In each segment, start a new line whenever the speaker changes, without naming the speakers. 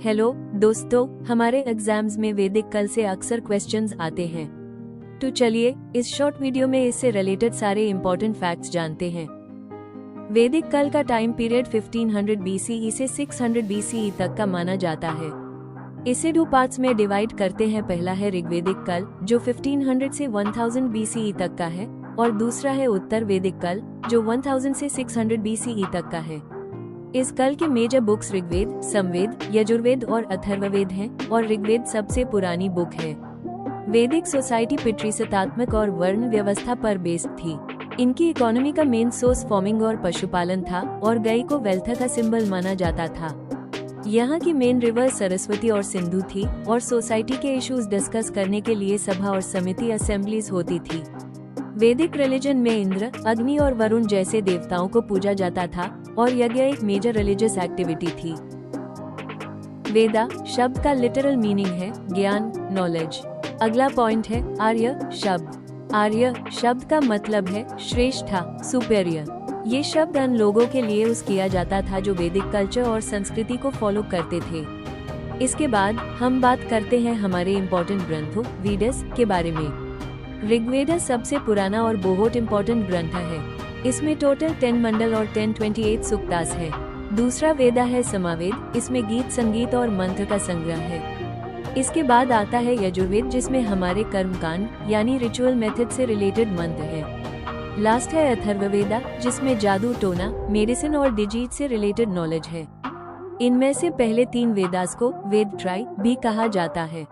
Hello दोस्तों, हमारे exams में वैदिक काल से अक्सर क्वेश्चंस आते हैं। तो चलिए इस शॉर्ट वीडियो में इससे रिलेटेड सारे इम्पोर्टेंट फैक्ट्स जानते हैं। वैदिक काल का टाइम पीरियड 1500 BCE से 600 BCE तक का माना जाता है। इसे दो पार्ट्स में डिवाइड करते हैं। पहला है ऋग्वेदिक काल जो 1500 से 1000 BCE तक का है और दूसरा है उत्तर वैदिक काल जो 1000 से 600 BCE तक का है। इस काल के मेजर बुक्स ऋग्वेद, समवेद, यजुर्वेद और अथर्ववेद हैं और ऋग्वेद सबसे पुरानी बुक है। वैदिक सोसाइटी पितृसत्तात्मक और वर्ण व्यवस्था पर बेस्ड थी। इनकी इकोनॉमी का मेन सोर्स फार्मिंग और पशुपालन था और गाय को वेल्थ का सिंबल माना जाता था। यहाँ की मेन रिवर सरस्वती और सिंधु थी और सोसाइटी के इश्यूज डिस्कस करने के लिए सभा और समिति असेंबलीज होती थी। वैदिक रिलीजन में इंद्र, अग्नि और वरुण जैसे देवताओं को पूजा जाता था और यज्ञ एक मेजर रिलीजियस एक्टिविटी थी। वेदा शब्द का लिटरल मीनिंग है ज्ञान, नॉलेज। अगला पॉइंट है आर्य शब्द। आर्य शब्द का मतलब है श्रेष्ठा, सुपेरियर। ये शब्द उन लोगों के लिए यूज किया जाता था जो वैदिक कल्चर और संस्कृति को फॉलो करते थे। इसके बाद हम बात करते हैं हमारे इम्पोर्टेंट ग्रंथों वेदस के बारे में। ऋग्वेद सबसे पुराना और बहुत इम्पोर्टेंट ग्रंथ है। इसमें टोटल 10 मंडल और 1028 सूक्तास है। दूसरा वेदा है समावेद, इसमें गीत, संगीत और मंत्र का संग्रह है। इसके बाद आता है यजुर्वेद जिसमें हमारे कर्मकांड यानी रिचुअल मेथड से रिलेटेड मंत्र है। लास्ट है अथर्ववेदा जिसमें जादू, टोना, मेडिसिन और डिजीज से रिलेटेड नॉलेज है। इनमें से पहले 3 वेदास को वेद ट्राई भी कहा जाता है।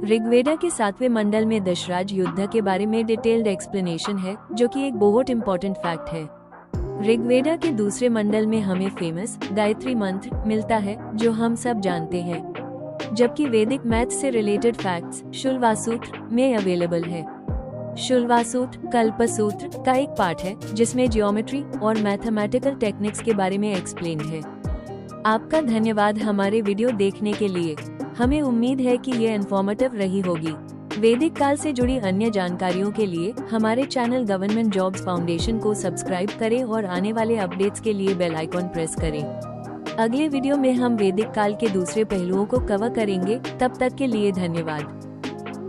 ऋग्वेदा के 7वें मंडल में दशराज युद्ध के बारे में डिटेल्ड एक्सप्लेनेशन है जो कि एक बहुत इम्पोर्टेंट फैक्ट है। ऋग्वेदा के दूसरे मंडल में हमें फेमस गायत्री मंत्र मिलता है जो हम सब जानते हैं, जबकि वैदिक मैथ से रिलेटेड फैक्ट्स शुल्वासूत्र में अवेलेबल है। शुल्वासूत्र कल्पसूत्र का एक पार्ट है जिसमें जियोमेट्री और मैथमेटिकल टेक्निक्स के बारे में एक्सप्लेन्ड है। आपका धन्यवाद हमारे वीडियो देखने के लिए। हमें उम्मीद है कि ये इन्फॉर्मेटिव रही होगी। वैदिक काल से जुड़ी अन्य जानकारियों के लिए हमारे चैनल गवर्नमेंट जॉब्स फाउंडेशन को सब्सक्राइब करें और आने वाले अपडेट्स के लिए बेल आइकॉन प्रेस करें। अगले वीडियो में हम वैदिक काल के दूसरे पहलुओं को कवर करेंगे। तब तक के लिए धन्यवाद।